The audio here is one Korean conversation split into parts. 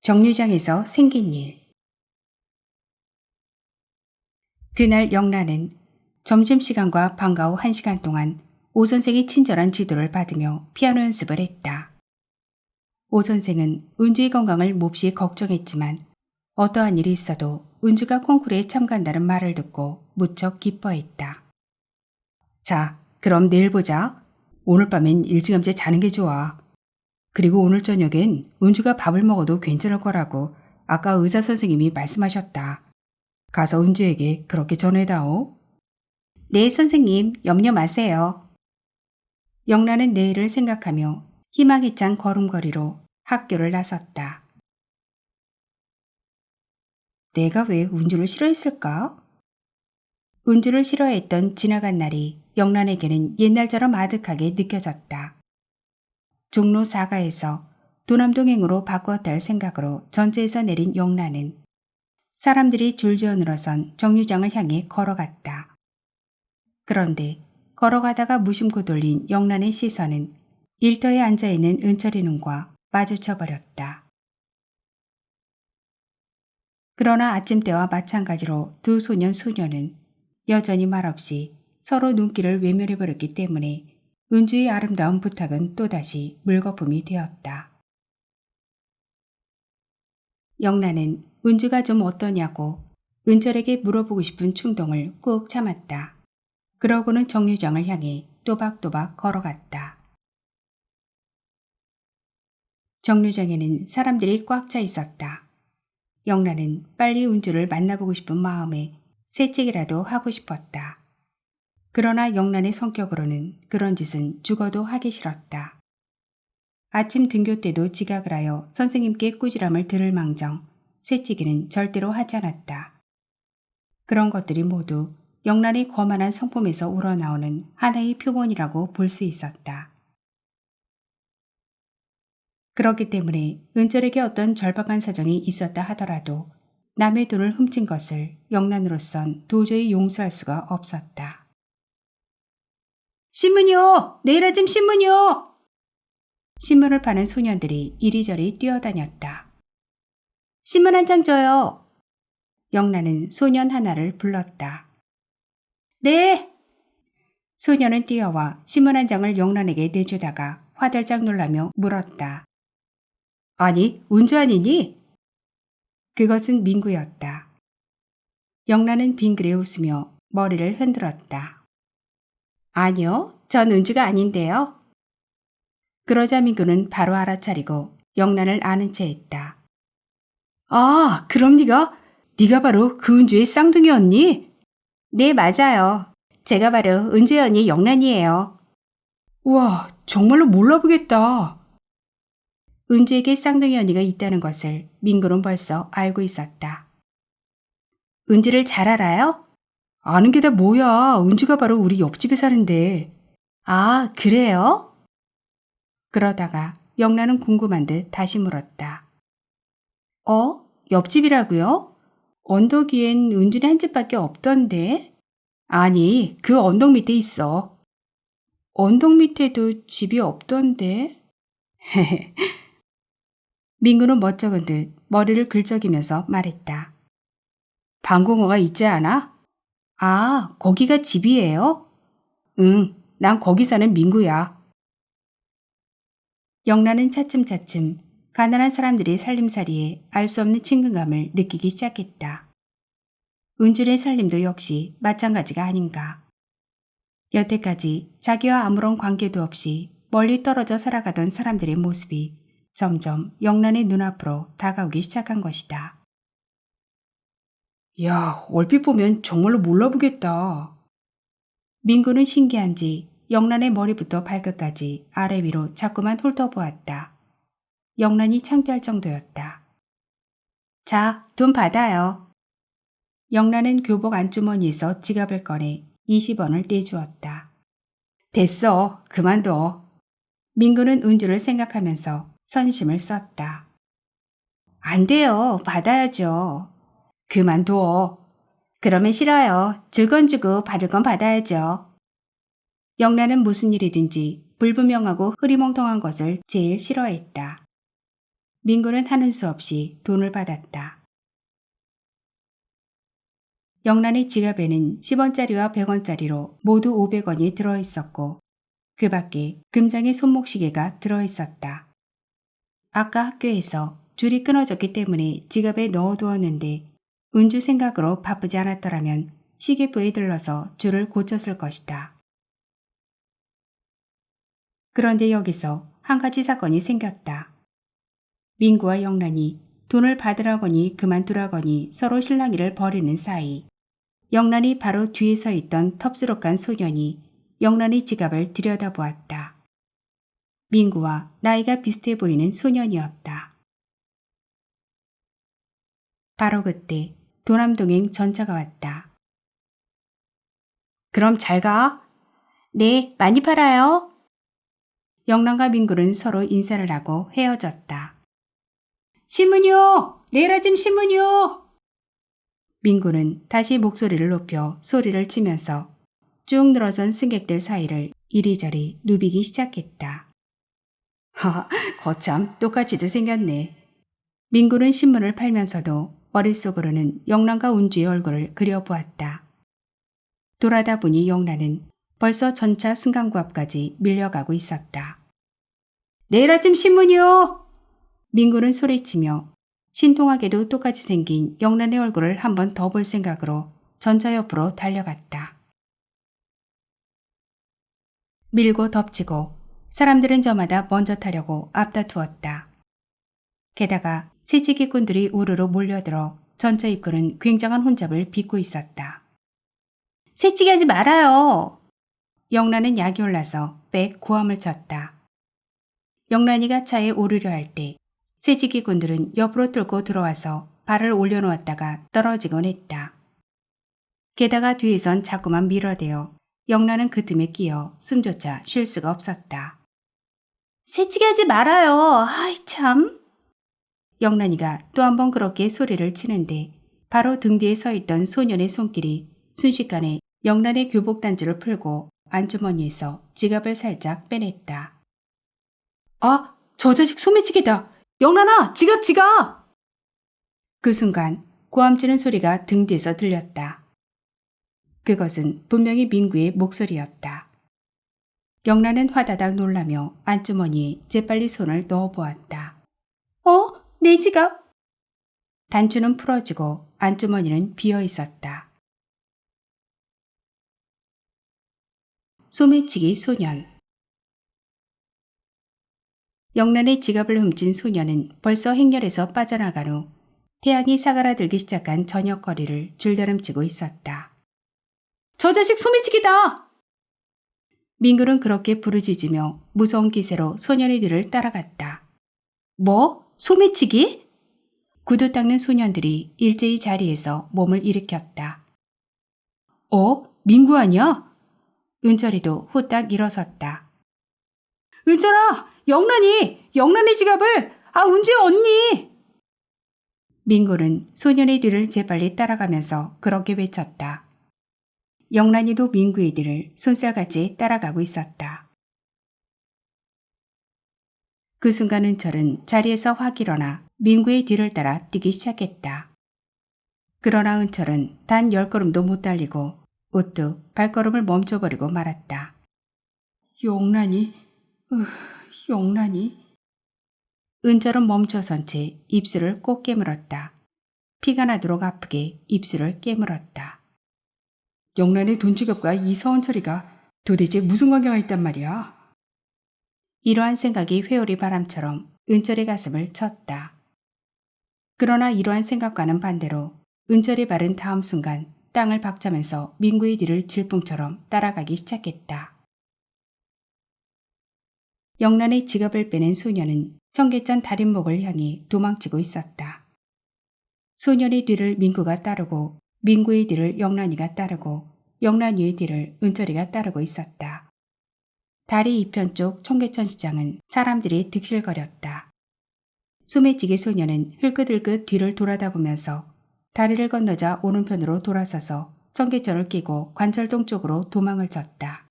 정류장에서 생긴 일. 그날 영란은 점심시간과 방과 후 1시간 동안 오 선생의 친절한 지도를 받으며 피아노 연습을 했다. 오 선생은 은주의 건강을 몹시 걱정했지만 어떠한 일이 있어도 은주가 콩쿠르에 참가한다는 말을 듣고 무척 기뻐했다. 자, 그럼 내일 보자. 오늘 밤엔 일찌감치 자는 게 좋아. 그리고 오늘 저녁엔 은주가 밥을 먹어도 괜찮을 거라고 아까 의사 선생님이 말씀하셨다. 가서 은주에게 그렇게 전해다오. 네, 선생님, 염려 마세요. 영란은 내일을 생각하며 희망에 찬 걸음걸이로 학교를 나섰다. 내가 왜 은주를 싫어했을까? 은주를 싫어했던 지나간 날이 영란에게는 옛날처럼 아득하게 느껴졌다. 종로 4가에서 도남동행으로 바꾸었다 할 생각으로 전체에서 내린 영란은 사람들이 줄지어 늘어선 정류장을 향해 걸어갔다. 그런데 걸어가다가 무심코 돌린 영란의 시선은 일터에 앉아있는 은철이 눈과 마주쳐버렸다. 그러나 아침때와 마찬가지로 두 소년 소녀는 여전히 말없이 서로 눈길을 외면해버렸기 때문에 은주의 아름다운 부탁은 또다시 물거품이 되었다. 영란은 은주가 좀 어떠냐고 은철에게 물어보고 싶은 충동을 꾹 참았다. 그러고는 정류장을 향해 또박또박 걸어갔다. 정류장에는 사람들이 꽉 차 있었다. 영란은 빨리 은주를 만나보고 싶은 마음에 새치기라도 하고 싶었다. 그러나 영란의 성격으로는 그런 짓은 죽어도 하기 싫었다. 아침 등교 때도 지각을 하여 선생님께 꾸지람을 들을 망정 새치기는 절대로 하지 않았다. 그런 것들이 모두 영란의 거만한 성품에서 우러나오는 하나의 표본이라고 볼 수 있었다. 그렇기 때문에 은철에게 어떤 절박한 사정이 있었다 하더라도 남의 돈을 훔친 것을 영란으로선 도저히 용서할 수가 없었다. 신문이요! 내일 아침 신문이요! 신문을 파는 소년들이 이리저리 뛰어다녔다. 신문 한 장 줘요. 영란은 소년 하나를 불렀다. 네! 소년은 뛰어와 신문 한 장을 영란에게 내주다가 화들짝 놀라며 물었다. 아니, 은주 아니니? 그것은 민구였다. 영란은 빙그레 웃으며 머리를 흔들었다. 아니요, 전 은주가 아닌데요. 그러자 민구는 바로 알아차리고 영란을 아는 채 했다. 아, 그럼 네가 바로 그 은주의 쌍둥이 언니? 네, 맞아요. 제가 바로 은주의 언니 영란이에요. 우와, 정말로 몰라보겠다. 은주에게 쌍둥이 언니가 있다는 것을 민구는 벌써 알고 있었다. 은주를 잘 알아요? 아는 게 다 뭐야. 은주가 바로 우리 옆집에 사는데. 아, 그래요? 그러다가 영란은 궁금한 듯 다시 물었다. 옆집이라고요? 언덕 위엔 은주네 한 집밖에 없던데? 아니, 그 언덕 밑에 있어. 언덕 밑에도 집이 없던데? 헤헤. 민구는 멋쩍은 듯 머리를 긁적이면서 말했다. 방공호가 있지 않아? 아, 거기가 집이에요? 응, 난 거기 사는 민구야. 영란은 차츰차츰 가난한 사람들의 살림살이에 알 수 없는 친근감을 느끼기 시작했다. 은준의 살림도 역시 마찬가지가 아닌가. 여태까지 자기와 아무런 관계도 없이 멀리 떨어져 살아가던 사람들의 모습이 점점 영란의 눈앞으로 다가오기 시작한 것이다. 야, 얼핏 보면 정말로 몰라보겠다. 민구는 신기한지 영란의 머리부터 발끝까지 아래 위로 자꾸만 훑어보았다. 영란이 창피할 정도였다. 자, 돈 받아요. 영란은 교복 안주머니에서 지갑을 꺼내 20원을 떼주었다. 됐어, 그만둬. 민구는 은주를 생각하면서 선심을 썼다. 안 돼요, 받아야죠. 그만둬. 그러면 싫어요. 줄 건 주고 받을 건 받아야죠. 영란은 무슨 일이든지 불분명하고 흐리멍텅한 것을 제일 싫어했다. 민구는 하는 수 없이 돈을 받았다. 영란의 지갑에는 10원짜리와 100원짜리로 모두 500원이 들어있었고 그 밖에 금장의 손목시계가 들어있었다. 아까 학교에서 줄이 끊어졌기 때문에 지갑에 넣어두었는데 은주 생각으로 바쁘지 않았더라면 시계부에 들러서 줄을 고쳤을 것이다. 그런데 여기서 한 가지 사건이 생겼다. 민구와 영란이 돈을 받으라거니 그만두라거니 서로 실랑이를 벌이는 사이 영란이 바로 뒤에 서 있던 텁스룩한 소년이 영란의 지갑을 들여다보았다. 민구와 나이가 비슷해 보이는 소년이었다. 바로 그때 도남동행 전차가 왔다. 그럼 잘 가. 네, 많이 팔아요. 영란과 민구는 서로 인사를 하고 헤어졌다. 신문이요! 내일 아침 신문이요! 민구는 다시 목소리를 높여 소리를 치면서 쭉 늘어선 승객들 사이를 이리저리 누비기 시작했다. 하하, 거참 똑같이도 생겼네. 민구는 신문을 팔면서도 머릿속으로는 영란과 운주의 얼굴을 그려보았다. 돌아다 보니 영란은 벌써 전차 승강구 앞까지 밀려가고 있었다. 내일 아침 신문이요! 민구는 소리치며 신통하게도 똑같이 생긴 영란의 얼굴을 한 번 더 볼 생각으로 전차 옆으로 달려갔다. 밀고 덮치고 사람들은 저마다 먼저 타려고 앞다투었다. 게다가 새치기꾼들이 우르르 몰려들어 전차 입구는 굉장한 혼잡을 빚고 있었다. 새치기 하지 말아요. 영란은 약이 올라서 빽 고함을 쳤다. 영란이가 차에 오르려 할 때 새치기꾼들은 옆으로 뚫고 들어와서 발을 올려놓았다가 떨어지곤 했다. 게다가 뒤에선 자꾸만 밀어대어 영란은 그 틈에 끼어 숨조차 쉴 수가 없었다. 새치기 하지 말아요. 아이 참. 영란이가 또 한 번 그렇게 소리를 치는데 바로 등 뒤에 서 있던 소년의 손길이 순식간에 영란의 교복 단추를 풀고 안주머니에서 지갑을 살짝 빼냈다. 아, 저 자식 소매치기다. 영란아, 지갑! 그 순간 고함치는 소리가 등 뒤에서 들렸다. 그것은 분명히 민구의 목소리였다. 영란은 화다닥 놀라며 안주머니에 재빨리 손을 넣어보았다. 내 지갑! 단추는 풀어지고 안주머니는 비어있었다. 소매치기 소년. 영란의 지갑을 훔친 소년은 벌써 행렬에서 빠져나간 후 태양이 사그라들기 시작한 저녁거리를 줄다름치고 있었다. 저 자식 소매치기다! 민구는 그렇게 부르짖으며 무서운 기세로 소년의 뒤를 따라갔다. 뭐? 소매치기? 구두 닦는 소년들이 일제히 자리에서 몸을 일으켰다. 민구 아니야? 은철이도 후딱 일어섰다. 은철아! 영란이 지갑을! 운지 언니! 민구는 소년의 뒤를 재빨리 따라가면서 그렇게 외쳤다. 영란이도 민구의 뒤를 손살같이 따라가고 있었다. 그 순간 은철은 자리에서 확 일어나 민구의 뒤를 따라 뛰기 시작했다. 그러나 은철은 단 10걸음도 못 달리고 우뚝 발걸음을 멈춰버리고 말았다. 영란이. 은철은 멈춰선 채 입술을 꼭 깨물었다. 피가 나도록 아프게 입술을 깨물었다. 영란의 돈지갑과 이 서원철이가 도대체 무슨 관계가 있단 말이야? 이러한 생각이 회오리 바람처럼 은철의 가슴을 쳤다. 그러나 이러한 생각과는 반대로 은철의 발은 다음 순간 땅을 박차면서 민구의 뒤를 질풍처럼 따라가기 시작했다. 영란의 지갑을 빼낸 소년은 청계천 달인목을 향해 도망치고 있었다. 소년의 뒤를 민구가 따르고 민구의 뒤를 영란이가 따르고 영란이의 뒤를 은철이가 따르고 있었다. 다리 이편 쪽 청계천 시장은 사람들이 득실거렸다. 소매치기 소년은 흘끗흘끗 뒤를 돌아다보면서 다리를 건너자 오른편으로 돌아서서 청계천을 끼고 관철동 쪽으로 도망을 쳤다.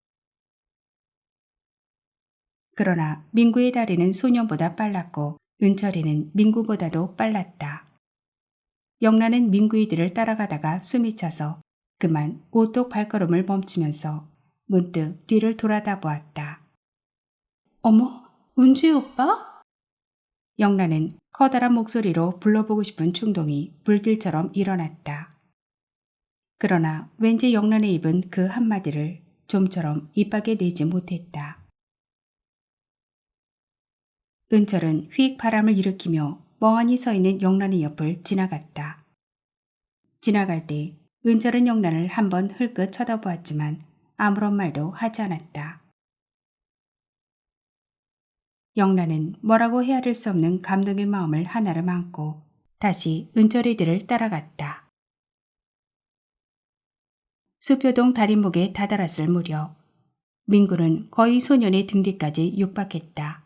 그러나 민구의 다리는 소년보다 빨랐고 은철이는 민구보다도 빨랐다. 영란은 민구의 뒤를 따라가다가 숨이 차서 그만 오똑 발걸음을 멈추면서 문득 뒤를 돌아다 보았다. 어머, 은주의 오빠? 영란은 커다란 목소리로 불러보고 싶은 충동이 불길처럼 일어났다. 그러나 왠지 영란의 입은 그 한마디를 좀처럼 입 밖에 내지 못했다. 은철은 휙 바람을 일으키며 멍하니 서 있는 영란의 옆을 지나갔다. 지나갈 때 은철은 영란을 한번 흘끗 쳐다보았지만 아무런 말도 하지 않았다. 영란은 뭐라고 헤아릴 수 없는 감동의 마음을 하나를 안고 다시 은철의 뒤를 따라갔다. 수표동 다림목에 다다랐을 무렵 민구는 거의 소년의 등 뒤까지 육박했다.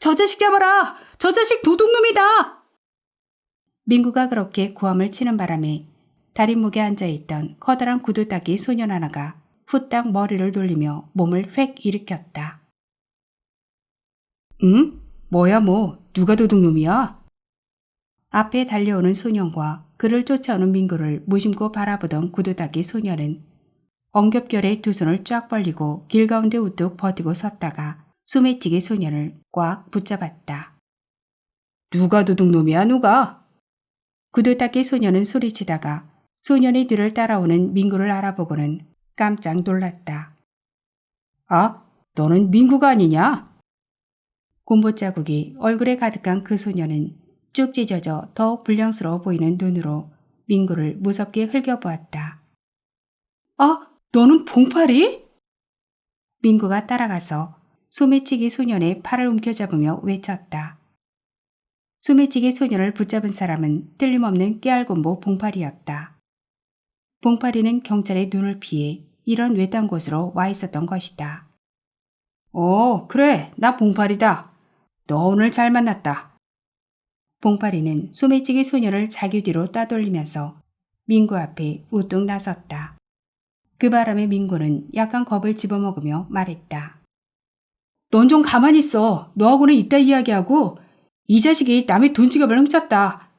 저 자식 잡아라! 저 자식 도둑놈이다! 민구가 그렇게 고함을 치는 바람에 다림목에 앉아있던 커다란 구두 닦이 소년 하나가 후딱 머리를 돌리며 몸을 획 일으켰다. 응? 뭐야 뭐, 누가 도둑놈이야? 앞에 달려오는 소년과 그를 쫓아오는 민구를 무심코 바라보던 구두 닦이 소년은 엉겹결에 두 손을 쫙 벌리고 길 가운데 우뚝 버티고 섰다가 소매치기 소년을 꽉 붙잡았다. 누가 도둑놈이야 누가? 구두 닦이 소년은 소리치다가 소년의 뒤를 따라오는 민구를 알아보고는 깜짝 놀랐다. 아, 너는 민구가 아니냐? 곰보자국이 얼굴에 가득한 그 소년은 쭉 찢어져 더욱 불량스러워 보이는 눈으로 민구를 무섭게 흘겨보았다. 아, 너는 봉파리? 민구가 따라가서 소매치기 소년의 팔을 움켜잡으며 외쳤다. 소매치기 소년을 붙잡은 사람은 틀림없는 깨알곰보 봉파리였다. 봉파리는 경찰의 눈을 피해 이런 외딴 곳으로 와 있었던 것이다. 그래, 나 봉파리다. 너 오늘 잘 만났다. 봉파리는 소매치기 소년을 자기 뒤로 따돌리면서 민구 앞에 우뚝 나섰다. 그 바람에 민구는 약간 겁을 집어먹으며 말했다. 넌 좀 가만히 있어. 너하고는 이따 이야기하고 이 자식이 남의 돈 지갑을 훔쳤다.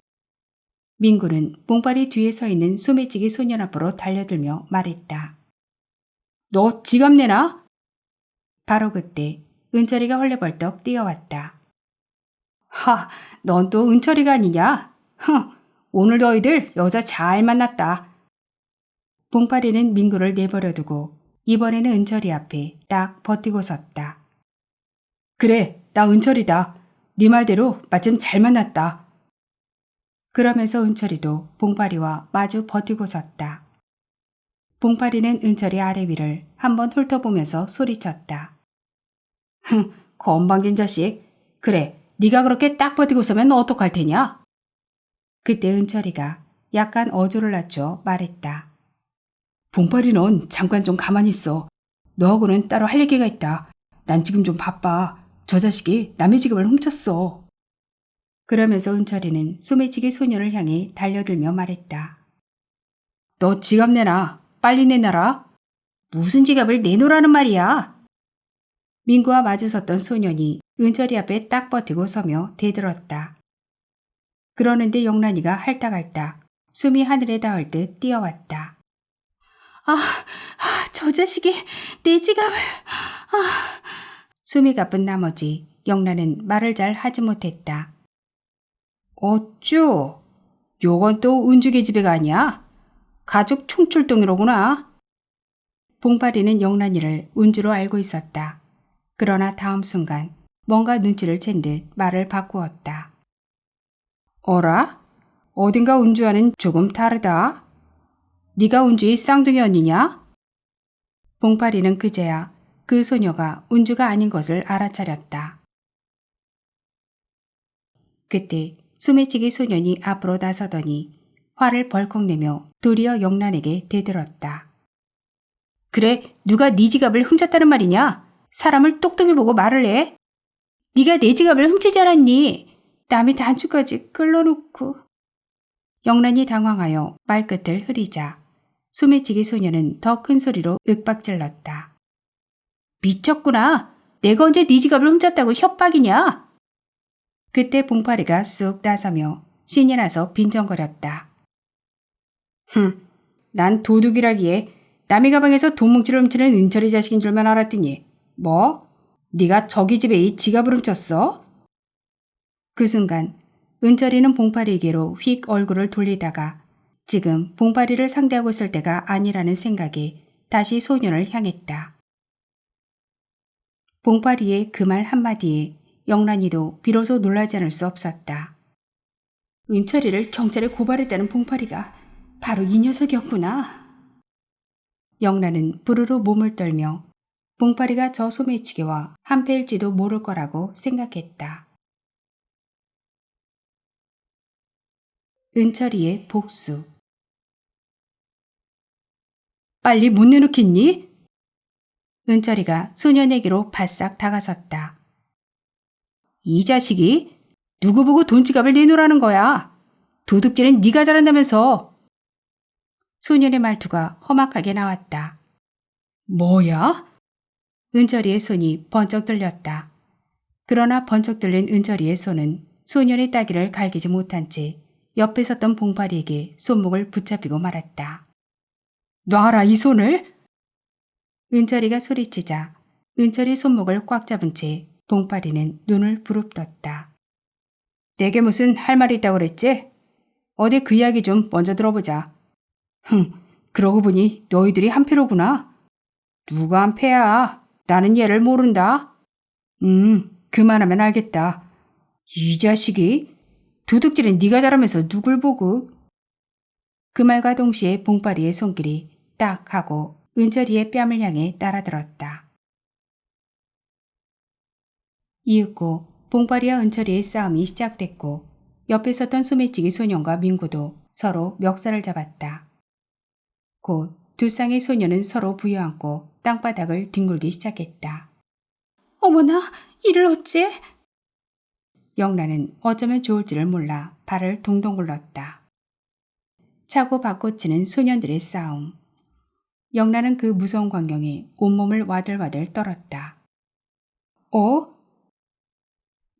민구는 봉파리 뒤에 서 있는 소매치기 소년 앞으로 달려들며 말했다. 너 지갑 내놔? 바로 그때 은철이가 헐레벌떡 뛰어왔다. 하, 넌 또 은철이가 아니냐? 오늘 너희들 여자 잘 만났다. 봉파리는 민구를 내버려두고 이번에는 은철이 앞에 딱 버티고 섰다. 그래, 나 은철이다. 네 말대로 마침 잘 만났다. 그러면서 은철이도 봉파리와 마주 버티고 섰다. 봉파리는 은철이 아래 위를 한번 훑어보면서 소리쳤다. 건방진 자식. 그래, 네가 그렇게 딱 버티고 서면 어떡할 테냐? 그때 은철이가 약간 어조를 낮춰 말했다. 봉파리 넌 잠깐 좀 가만히 있어. 너하고는 따로 할 얘기가 있다. 난 지금 좀 바빠. 저 자식이 남의 지갑을 훔쳤어. 그러면서 은철이는 소매치기 소년을 향해 달려들며 말했다. 너 지갑 내놔. 빨리 내놔라. 무슨 지갑을 내놓으라는 말이야. 민구와 마주 섰던 소년이 은철이 앞에 딱 버티고 서며 대들었다. 그러는데 영란이가 할딱할딱 숨이 하늘에 닿을 듯 뛰어왔다. 저 자식이 내 지갑을... 숨이 가쁜 나머지 영란은 말을 잘 하지 못했다. 어쭈? 요건 또 은주계 집애가 아니야? 가족 총출동이로구나. 봉파리는 영란이를 은주로 알고 있었다. 그러나 다음 순간 뭔가 눈치를 챈 듯 말을 바꾸었다. 어라? 어딘가 은주와는 조금 다르다. 네가 은주의 쌍둥이 언니냐? 봉파리는 그제야 그 소녀가 은주가 아닌 것을 알아차렸다. 그때 소매치기 소년이 앞으로 나서더니 화를 벌컥 내며 도리어 영란에게 대들었다. 그래, 누가 네 지갑을 훔쳤다는 말이냐? 사람을 똑똑히 보고 말을 해. 네가 내 지갑을 훔치지 않았니? 남의 단추까지 끌어놓고. 영란이 당황하여 말끝을 흐리자 소매치기 소녀는 더 큰 소리로 윽박질렀다. 미쳤구나. 내가 언제 네 지갑을 훔쳤다고 협박이냐? 그때 봉파리가 쑥 나서며 신이 나서 빈정거렸다. 난 도둑이라기에 남의 가방에서 돈 뭉치를 훔치는 은철이 자식인 줄만 알았더니 뭐? 네가 저기 집에 이 지갑을 훔쳤어? 그 순간 은철이는 봉파리에게로 휙 얼굴을 돌리다가 지금 봉파리를 상대하고 있을 때가 아니라는 생각이 다시 소년을 향했다. 봉파리의 그 말 한마디에 영란이도 비로소 놀라지 않을 수 없었다. 은철이를 경찰에 고발했다는 봉파리가 바로 이 녀석이었구나. 영란은 부르르 몸을 떨며 봉파리가 저 소매치기와 한패일지도 모를 거라고 생각했다. 은철이의 복수. 빨리 못 내놓겠니? 은철이가 소년에게로 바싹 다가섰다. 이 자식이 누구 보고 돈 지갑을 내놓으라는 거야. 도둑질은 네가 잘한다면서. 소년의 말투가 험악하게 나왔다. 뭐야? 은철이의 손이 번쩍 들렸다. 그러나 번쩍 들린 은철이의 손은 소년의 따귀를 갈기지 못한 채 옆에 섰던 봉파리에게 손목을 붙잡히고 말았다. 놔라 이 손을! 은철이가 소리치자 은철이 손목을 꽉 잡은 채 봉파리는 눈을 부릅떴다. 내게 무슨 할 말이 있다고 그랬지? 어디 그 이야기 좀 먼저 들어보자. 그러고 보니 너희들이 한패로구나. 누가 한패야? 나는 얘를 모른다. 그만하면 알겠다. 이 자식이? 도둑질은 네가 잘하면서 누굴 보고? 그 말과 동시에 봉파리의 손길이 딱 하고 은철이의 뺨을 향해 따라들었다. 이윽고 봉파리와 은철이의 싸움이 시작됐고 옆에 섰던 소매치기 소년과 민구도 서로 멱살을 잡았다. 곧 두 쌍의 소년은 서로 부여안고 땅바닥을 뒹굴기 시작했다. 어머나, 이를 어째? 영란은 어쩌면 좋을지를 몰라 발을 동동 굴렀다. 차고 바꿔치는 소년들의 싸움. 영란은 그 무서운 광경에 온몸을 와들와들 떨었다.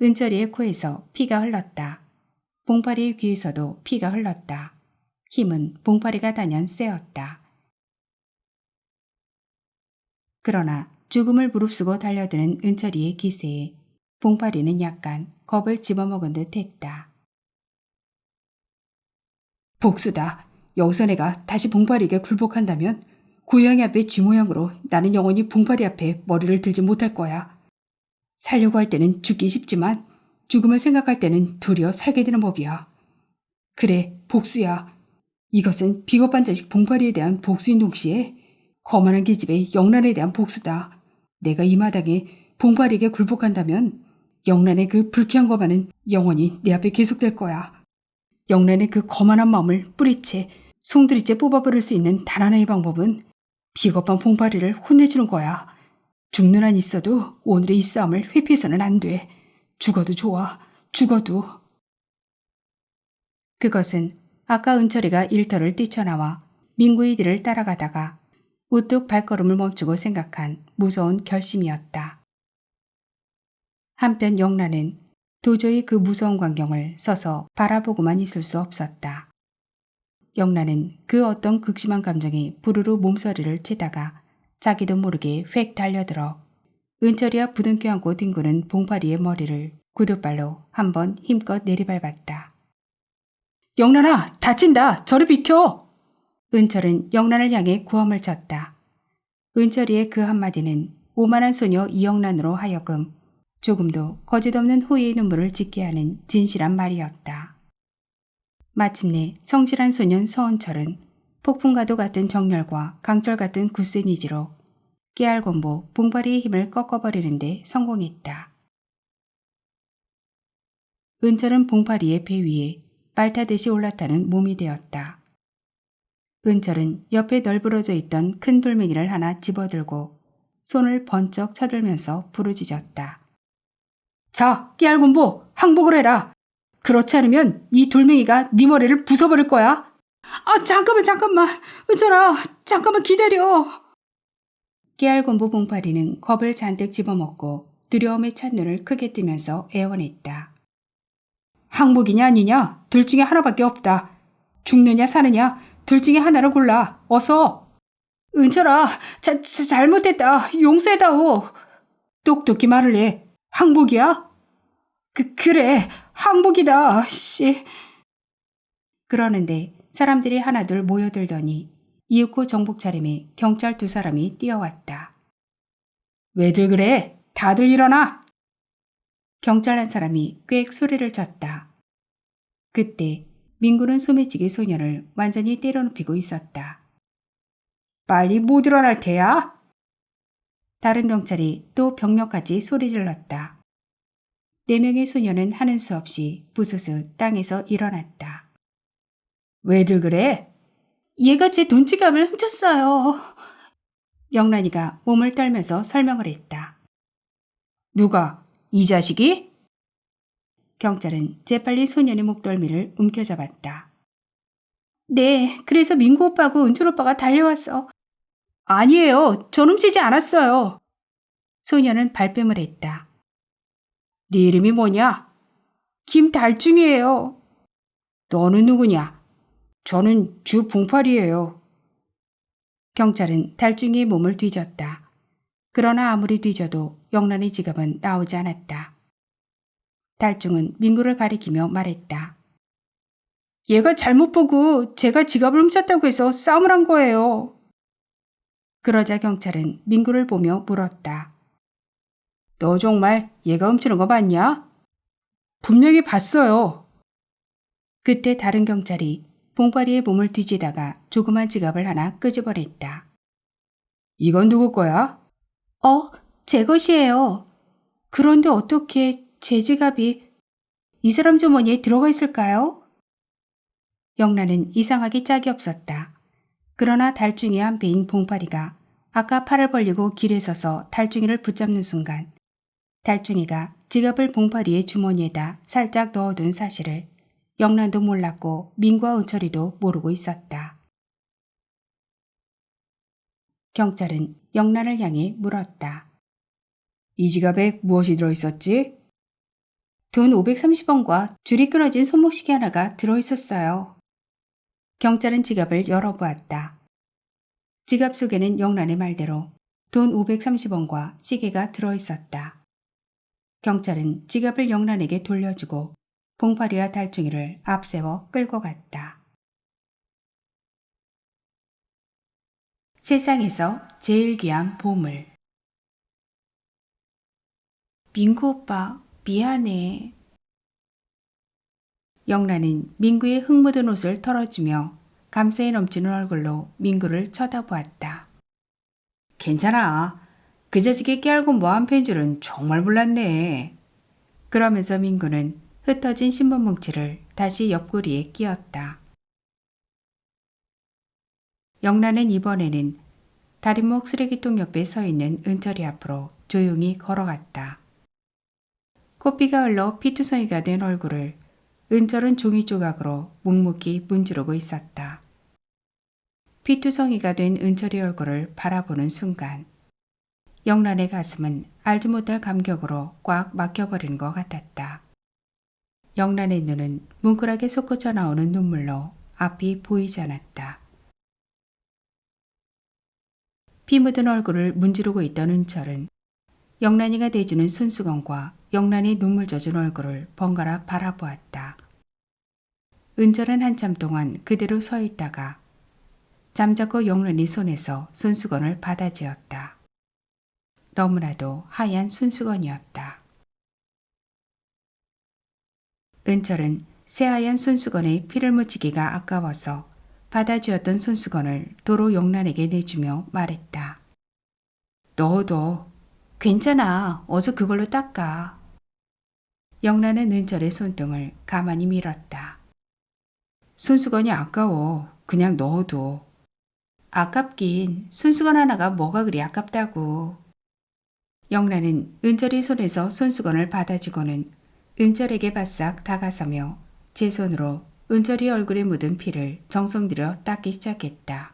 은철이의 코에서 피가 흘렀다. 봉파리의 귀에서도 피가 흘렀다. 힘은 봉파리가 단연 세었다. 그러나 죽음을 무릅쓰고 달려드는 은철이의 기세에 봉파리는 약간 겁을 집어먹은 듯 했다. 복수다. 여기서 내가 다시 봉파리에게 굴복한다면 고양이 앞에 쥐 모양으로 나는 영원히 봉파리 앞에 머리를 들지 못할 거야. 살려고 할 때는 죽기 쉽지만 죽음을 생각할 때는 도리어 살게 되는 법이야. 그래, 복수야. 이것은 비겁한 자식 봉파리에 대한 복수인 동시에 거만한 계집의 영란에 대한 복수다. 내가 이 마당에 봉파리에게 굴복한다면 영란의 그 불쾌한 거만은 영원히 내 앞에 계속될 거야. 영란의 그 거만한 마음을 뿌리채 송두리째 뽑아버릴 수 있는 단 하나의 방법은 비겁한 봉파리를 혼내주는 거야. 죽는 한 있어도 오늘의 이 싸움을 회피해서는 안 돼. 죽어도 좋아. 죽어도. 그것은 아까 은철이가 일터를 뛰쳐나와 민구의 뒤를 따라가다가 우뚝 발걸음을 멈추고 생각한 무서운 결심이었다. 한편 영란은 도저히 그 무서운 광경을 서서 바라보고만 있을 수 없었다. 영란은 그 어떤 극심한 감정이 부르르 몸서리를 치다가 자기도 모르게 휙 달려들어 은철이와 부둥켜 안고 뒹구는 봉파리의 머리를 구두발로 한번 힘껏 내리밟았다. 영란아, 다친다. 저리 비켜. 은철은 영란을 향해 구엄을 쳤다. 은철이의 그 한마디는 오만한 소녀 이영란으로 하여금 조금도 거짓없는 후회의 눈물을 짓게 하는 진실한 말이었다. 마침내 성실한 소년 서은철은 폭풍과도 같은 정열과 강철 같은 굳센 의지로 깨알곤보 봉파리의 힘을 꺾어버리는데 성공했다. 은철은 봉파리의 배 위에 말타듯이 올라타는 몸이 되었다. 은철은 옆에 널브러져 있던 큰 돌멩이를 하나 집어들고 손을 번쩍 쳐들면서 부르짖었다. 자, 깨알곤보, 항복을 해라. 그렇지 않으면 이 돌멩이가 네 머리를 부숴버릴 거야. 잠깐만. 은철아, 잠깐만 기다려. 깨알곤보 봉파리는 겁을 잔뜩 집어먹고 두려움에 찬 눈을 크게 뜨면서 애원했다. 항복이냐 아니냐 둘 중에 하나밖에 없다. 죽느냐 사느냐 둘 중에 하나를 골라. 어서. 은철아, 잘못했다. 용서해다오. 똑똑히 말을 해. 항복이야? 그래. 항복이다. 씨. 그러는데 사람들이 하나둘 모여들더니 이윽고 정복 차림에 경찰 2사람이 뛰어왔다. 왜들 그래? 다들 일어나! 경찰 한 사람이 꽥 소리를 쳤다. 그때 민구는 소매치기 소년을 완전히 때려눕히고 있었다. 빨리 못 일어날 테야? 다른 경찰이 또 병력같이 소리질렀다. 4명의 소년은 하는 수 없이 부스스 땅에서 일어났다. 왜들 그래? 얘가 제 돈지갑을 훔쳤어요. 영란이가 몸을 떨면서 설명을 했다. 누가? 이 자식이? 경찰은 재빨리 소년의 목덜미를 움켜잡았다. 네, 그래서 민구 오빠하고 은철 오빠가 달려왔어. 아니에요. 전 훔치지 않았어요. 소년은 발뺌을 했다. 네 이름이 뭐냐? 김달중이에요. 너는 누구냐? 저는 주봉팔이에요. 경찰은 달중이의 몸을 뒤졌다. 그러나 아무리 뒤져도 영란의 지갑은 나오지 않았다. 달중은 민구를 가리키며 말했다. 얘가 잘못 보고 제가 지갑을 훔쳤다고 해서 싸움을 한 거예요. 그러자 경찰은 민구를 보며 물었다. 너 정말 얘가 훔치는 거 봤냐? 분명히 봤어요. 그때 다른 경찰이 봉파리의 몸을 뒤지다가 조그만 지갑을 하나 끄집어냈다. 이건 누구 거야? 제 것이에요. 그런데 어떻게 제 지갑이 이 사람 주머니에 들어가 있을까요? 영란은 이상하게 짝이 없었다. 그러나 달중이 한 배인 봉파리가 아까 팔을 벌리고 길에 서서 달중이를 붙잡는 순간 달중이가 지갑을 봉파리의 주머니에다 살짝 넣어둔 사실을 영란도 몰랐고 민구와 은철이도 모르고 있었다. 경찰은 영란을 향해 물었다. 이 지갑에 무엇이 들어있었지? 돈 530원과 줄이 끊어진 손목시계 하나가 들어있었어요. 경찰은 지갑을 열어보았다. 지갑 속에는 영란의 말대로 돈 530원과 시계가 들어있었다. 경찰은 지갑을 영란에게 돌려주고 봉파리와 달중이를 앞세워 끌고 갔다. 세상에서 제일 귀한 보물. 민구 오빠, 미안해. 영란은 민구의 흙 묻은 옷을 털어주며 감사에 넘치는 얼굴로 민구를 쳐다보았다. 괜찮아. 그 자식이 깨알고 뭐한 패인 줄은 정말 몰랐네. 그러면서 민구는 흩어진 신문 뭉치를 다시 옆구리에 끼웠다. 영란은 이번에는 다림목 쓰레기통 옆에 서 있는 은철이 앞으로 조용히 걸어갔다. 코피가 흘러 피투성이가 된 얼굴을 은철은 종이 조각으로 묵묵히 문지르고 있었다. 피투성이가 된 은철의 얼굴을 바라보는 순간 영란의 가슴은 알지 못할 감격으로 꽉 막혀버린 것 같았다. 영란의 눈은 뭉클하게 솟구쳐 나오는 눈물로 앞이 보이지 않았다. 피 묻은 얼굴을 문지르고 있던 은철은 영란이가 대주는 손수건과 영란이 눈물 젖은 얼굴을 번갈아 바라보았다. 은철은 한참 동안 그대로 서 있다가 잠자코 영란이 손에서 손수건을 받아쥐었다. 너무나도 하얀 손수건이었다. 은철은 새하얀 손수건에 피를 묻히기가 아까워서 받아쥐었던 손수건을 도로 영란에게 내주며 말했다. 너도 괜찮아. 어서 그걸로 닦아. 영란은 은철의 손등을 가만히 밀었다. 손수건이 아까워. 그냥 넣어둬. 아깝긴. 손수건 하나가 뭐가 그리 아깝다고. 영란은 은철의 손에서 손수건을 받아쥐고는 은철에게 바싹 다가서며 제 손으로 은철이 얼굴에 묻은 피를 정성 들여 닦기 시작했다.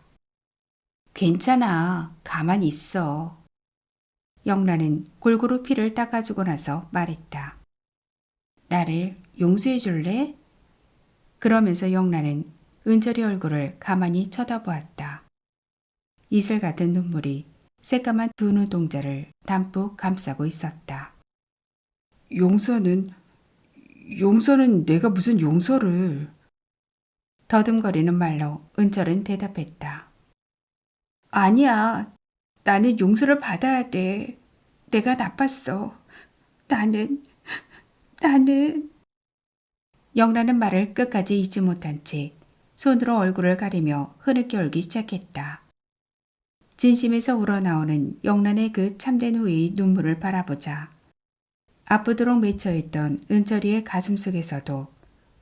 괜찮아. 가만히 있어. 영란은 골고루 피를 닦아주고 나서 말했다. 나를 용서해 줄래? 그러면서 영란은 은철이 얼굴을 가만히 쳐다보았다. 이슬 같은 눈물이 새까만 두 눈동자를 담뿍 감싸고 있었다. 용서는 내가 무슨 용서를. 더듬거리는 말로 은철은 대답했다. 아니야. 나는 용서를 받아야 돼. 내가 나빴어. 나는. 영란은 말을 끝까지 잊지 못한 채 손으로 얼굴을 가리며 흐느껴 울기 시작했다. 진심에서 우러나오는 영란의 그 참된 후회의 눈물을 바라보자 아프도록 맺혀있던 은철이의 가슴 속에서도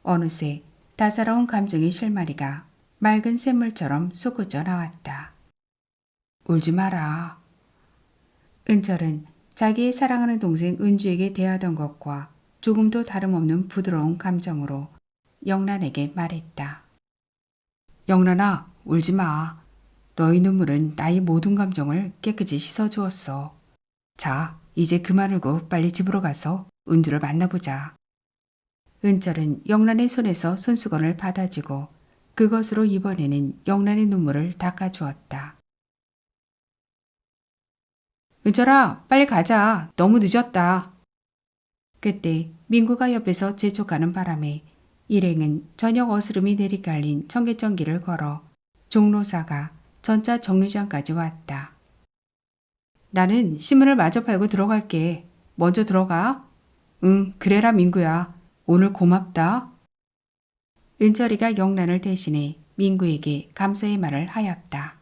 어느새 따사로운 감정의 실마리가 맑은 샘물처럼 솟구쳐 나왔다. 울지 마라. 은철은 자기의 사랑하는 동생 은주에게 대하던 것과 조금도 다름없는 부드러운 감정으로 영란에게 말했다. 영란아, 울지 마. 너의 눈물은 나의 모든 감정을 깨끗이 씻어주었어. 자, 이제 그만 울고 빨리 집으로 가서 은주를 만나보자. 은철은 영란의 손에서 손수건을 받아쥐고 그것으로 이번에는 영란의 눈물을 닦아주었다. 은철아, 빨리 가자. 너무 늦었다. 그때 민구가 옆에서 재촉하는 바람에 일행은 저녁 어스름이 내리깔린 청계천길을 걸어 종로사가 전차 정류장까지 왔다. 나는 신문을 마저 팔고 들어갈게. 먼저 들어가. 응, 그래라 민구야. 오늘 고맙다. 은철이가 영란을 대신해 민구에게 감사의 말을 하였다.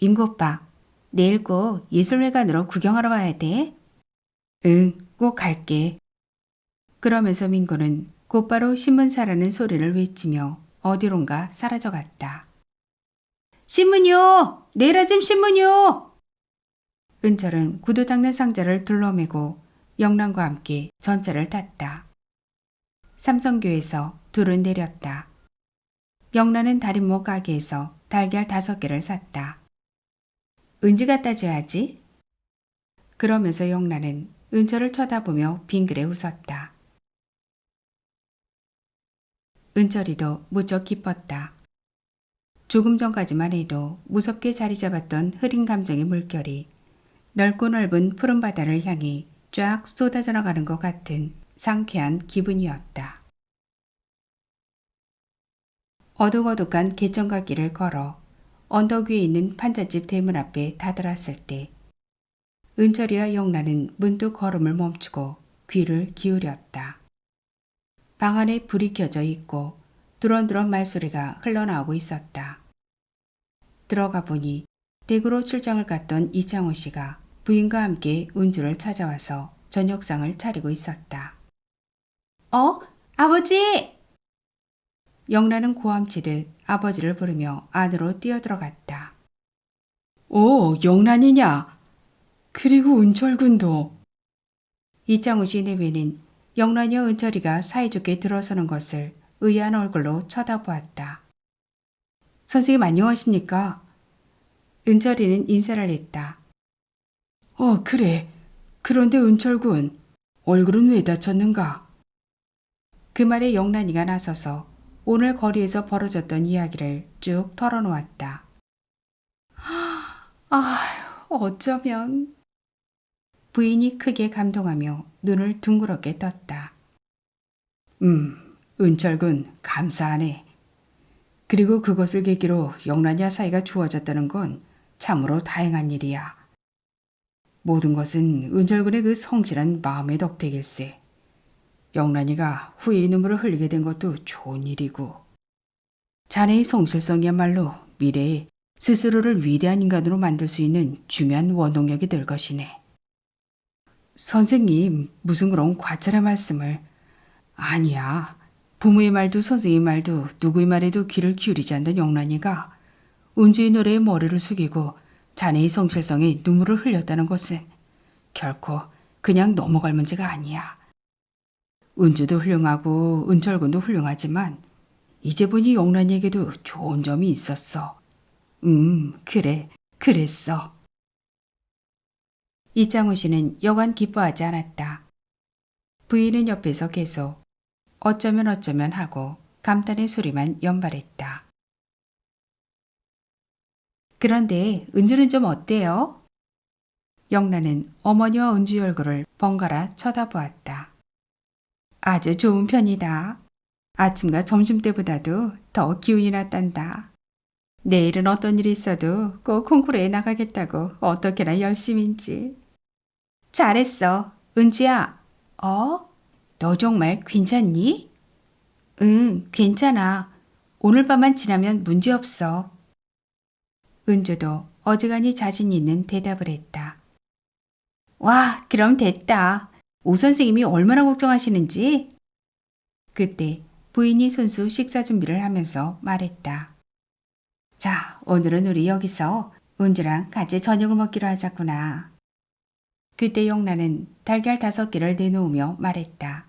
민구 오빠, 내일 꼭 예술회관으로 구경하러 가야 돼? 응, 꼭 갈게. 그러면서 민구는 곧바로 신문사라는 소리를 외치며 어디론가 사라져갔다. 신문이요! 내일 아침 신문이요! 은철은 구두 닦는 상자를 둘러매고 영란과 함께 전차를 탔다. 삼성교에서 둘은 내렸다. 영란은 다림목 가게에서 달걀 5개를 샀다. 은지 갖다 줘야지. 그러면서 영란은 은철을 쳐다보며 빙그레 웃었다. 은철이도 무척 기뻤다. 조금 전까지만 해도 무섭게 자리 잡았던 흐린 감정의 물결이 넓고 넓은 푸른 바다를 향해 쫙 쏟아져 나가는 것 같은 상쾌한 기분이었다. 어둑어둑한 개천가길을 걸어 언덕 위에 있는 판잣집 대문 앞에 다다랐을 때 은철이와 영란은 문득 걸음을 멈추고 귀를 기울였다. 방 안에 불이 켜져 있고 두런두런 말소리가 흘러나오고 있었다. 들어가 보니 대구로 출장을 갔던 이창호 씨가 부인과 함께 은주를 찾아와서 저녁상을 차리고 있었다. 아버지! 영란은 고함치듯 아버지를 부르며 안으로 뛰어들어갔다. 오, 영란이냐? 그리고 은철군도. 이창호 씨 내외는 영란이와 은철이가 사이좋게 들어서는 것을 의아한 얼굴로 쳐다보았다. 선생님 안녕하십니까? 은철이는 인사를 했다. 그래. 그런데 은철군, 얼굴은 왜 다쳤는가? 그 말에 영란이가 나서서 오늘 거리에서 벌어졌던 이야기를 쭉 털어놓았다. 어쩌면. 부인이 크게 감동하며 눈을 둥그렇게 떴다. 은철군 감사하네. 그리고 그것을 계기로 영란이와 사이가 좋아졌다는 건 참으로 다행한 일이야. 모든 것은 은철군의 그 성실한 마음의 덕택일세. 영란이가 후회의 눈물을 흘리게 된 것도 좋은 일이고 자네의 성실성이야말로 미래에 스스로를 위대한 인간으로 만들 수 있는 중요한 원동력이 될 것이네. 선생님, 무슨 그런 과찰의 말씀을. 아니야. 부모의 말도 선생의 말도 누구의 말에도 귀를 기울이지 않던 영란이가 은주의 노래에 머리를 숙이고 자네의 성실성에 눈물을 흘렸다는 것은 결코 그냥 넘어갈 문제가 아니야. 은주도 훌륭하고 은철군도 훌륭하지만 이제 보니 영란이에게도 좋은 점이 있었어. 그래, 그랬어. 이창호 씨는 여간 기뻐하지 않았다. 부인은 옆에서 계속 어쩌면 하고 감탄의 소리만 연발했다. 그런데 은주는 좀 어때요? 영란은 어머니와 은주의 얼굴을 번갈아 쳐다보았다. 아주 좋은 편이다. 아침과 점심때보다도 더 기운이 났단다. 내일은 어떤 일이 있어도 꼭 콩쿠르에 나가겠다고 어떻게나 열심인지. 잘했어. 은지야. 어? 너 정말 괜찮니? 응, 괜찮아. 오늘 밤만 지나면 문제없어. 은주도 어지간히 자신 있는 대답을 했다. 와, 그럼 됐다. 오 선생님이 얼마나 걱정하시는지. 그때 부인이 손수 식사 준비를 하면서 말했다. 자, 오늘은 우리 여기서 은주랑 같이 저녁을 먹기로 하자꾸나. 그때 영란은 달걀 5개를 내놓으며 말했다.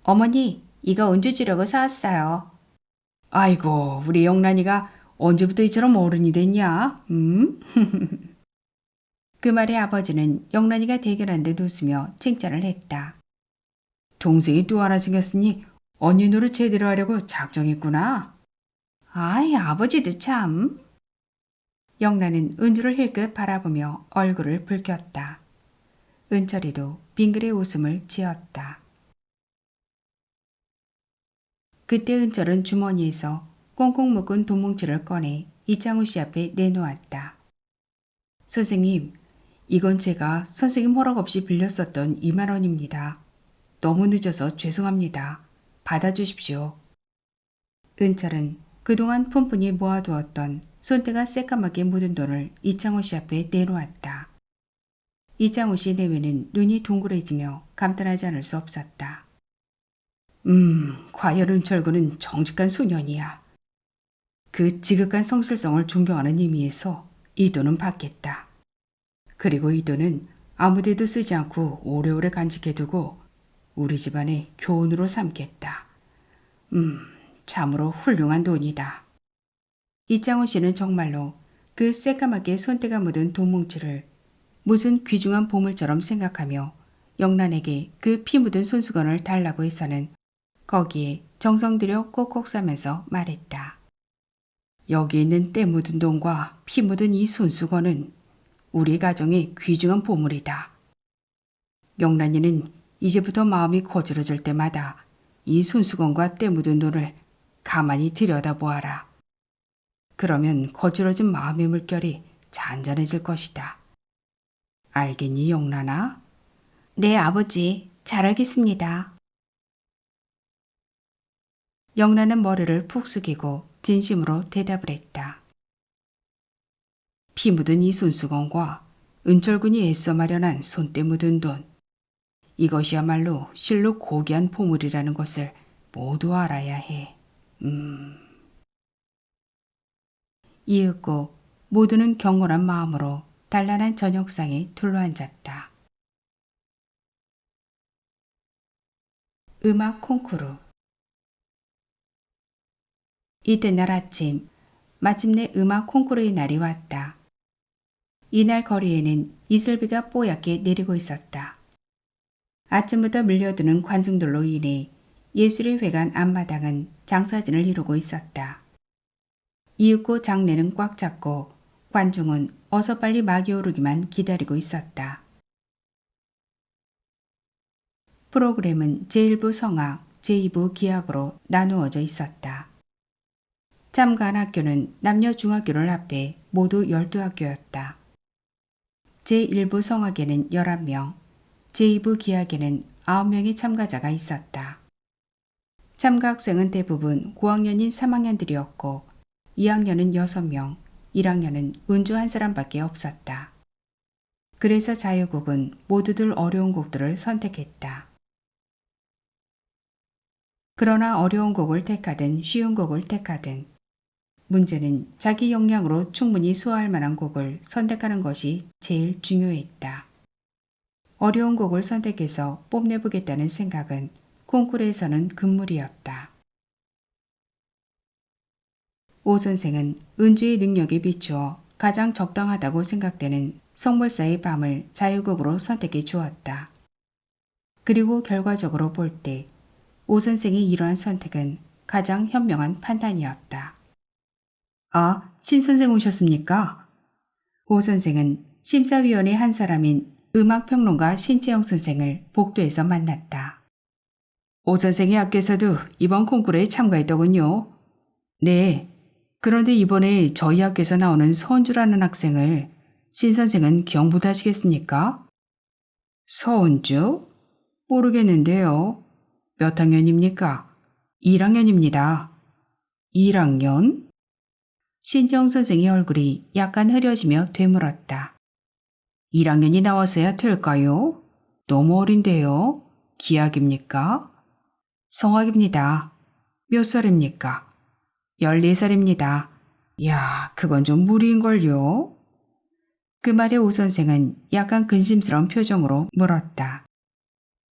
어머니, 이거 은주 주려고 사왔어요. 아이고, 우리 영란이가 언제부터 이처럼 어른이 됐냐? 그 말에 아버지는 영란이가 대견한 듯 웃으며 칭찬을 했다. 동생이 또 하나 생겼으니 언니 노릇 제대로 하려고 작정했구나. 아이, 아버지도 참. 영란은 은주를 힐끗 바라보며 얼굴을 붉혔다. 은철이도 빙그레 웃음을 지었다. 그때 은철은 주머니에서 꽁꽁 묶은 돈뭉치를 꺼내 이창우 씨 앞에 내놓았다. 선생님, 이건 제가 선생님 허락 없이 빌렸었던 2만 원입니다. 너무 늦어서 죄송합니다. 받아주십시오. 은철은 그동안 푼푼히 모아두었던 손때가 새까맣게 묻은 돈을 이창우 씨 앞에 내놓았다. 이창우 씨 내외는 눈이 동그래지며 감탄하지 않을 수 없었다. 과연 은철군은 정직한 소년이야. 그 지극한 성실성을 존경하는 의미에서 이 돈은 받겠다. 그리고 이 돈은 아무데도 쓰지 않고 오래오래 간직해두고 우리 집안의 교훈으로 삼겠다. 참으로 훌륭한 돈이다. 이창호 씨는 정말로 그 새까맣게 손때가 묻은 돈뭉치를 무슨 귀중한 보물처럼 생각하며 영란에게 그 피 묻은 손수건을 달라고 해서는 거기에 정성 들여 꼭꼭 싸면서 말했다. 여기 있는 때 묻은 돈과 피 묻은 이 손수건은 우리 가정의 귀중한 보물이다. 영란이는 이제부터 마음이 거칠어질 때마다 이 손수건과 때 묻은 돈을 가만히 들여다보아라. 그러면 거칠어진 마음의 물결이 잔잔해질 것이다. 알겠니, 영란아? 네, 아버지. 잘 알겠습니다. 영란은 머리를 푹 숙이고 진심으로 대답을 했다. 피 묻은 이 손수건과 은철군이 애써 마련한 손때 묻은 돈. 이것이야말로 실로 고귀한 보물이라는 것을 모두 알아야 해. 이윽고 모두는 경건한 마음으로 단란한 저녁상에 둘러앉았다. 음악 콩쿠르. 이튿날 아침 마침내 음악 콩쿠르의 날이 왔다. 이날 거리에는 이슬비가 뽀얗게 내리고 있었다. 아침부터 밀려드는 관중들로 인해 예술의 회관 앞마당은 장사진을 이루고 있었다. 이윽고 장내는 꽉 찼고 관중은 어서 빨리 막이 오르기만 기다리고 있었다. 프로그램은 제1부 성악, 제2부 기악으로 나누어져 있었다. 참가한 학교는 남녀 중학교를 합해 모두 12학교였다. 제1부 성악에는 11명, 제2부 기악에는 9명의 참가자가 있었다. 참가 학생은 대부분 고학년인 3학년들이었고 2학년은 6명, 1학년은 은주 한 사람밖에 없었다. 그래서 자유곡은 모두들 어려운 곡들을 선택했다. 그러나 어려운 곡을 택하든 쉬운 곡을 택하든 문제는 자기 역량으로 충분히 소화할 만한 곡을 선택하는 것이 제일 중요했다. 어려운 곡을 선택해서 뽐내보겠다는 생각은 콩쿠르에서는 금물이었다. 오 선생은 은주의 능력에 비추어 가장 적당하다고 생각되는 성물사의 밤을 자유곡으로 선택해 주었다. 그리고 결과적으로 볼 때 오 선생이 이러한 선택은 가장 현명한 판단이었다. 아, 신 선생 오셨습니까? 오 선생은 심사위원의 한 사람인 음악평론가 신채영 선생을 복도에서 만났다. 오 선생의 학교에서도 이번 콩쿠르에 참가했더군요. 네. 그런데 이번에 저희 학교에서 나오는 서은주라는 학생을 신 선생은 기억 못 하시겠습니까? 서은주? 모르겠는데요. 몇 학년입니까? 1학년입니다. 1학년? 신지영 선생의 얼굴이 약간 흐려지며 되물었다. 1학년이 나와서야 될까요? 너무 어린데요. 기약입니까? 성악입니다. 몇 살입니까? 14살입니다. 야, 그건 좀 무리인걸요? 그 말에 오 선생은 약간 근심스러운 표정으로 물었다.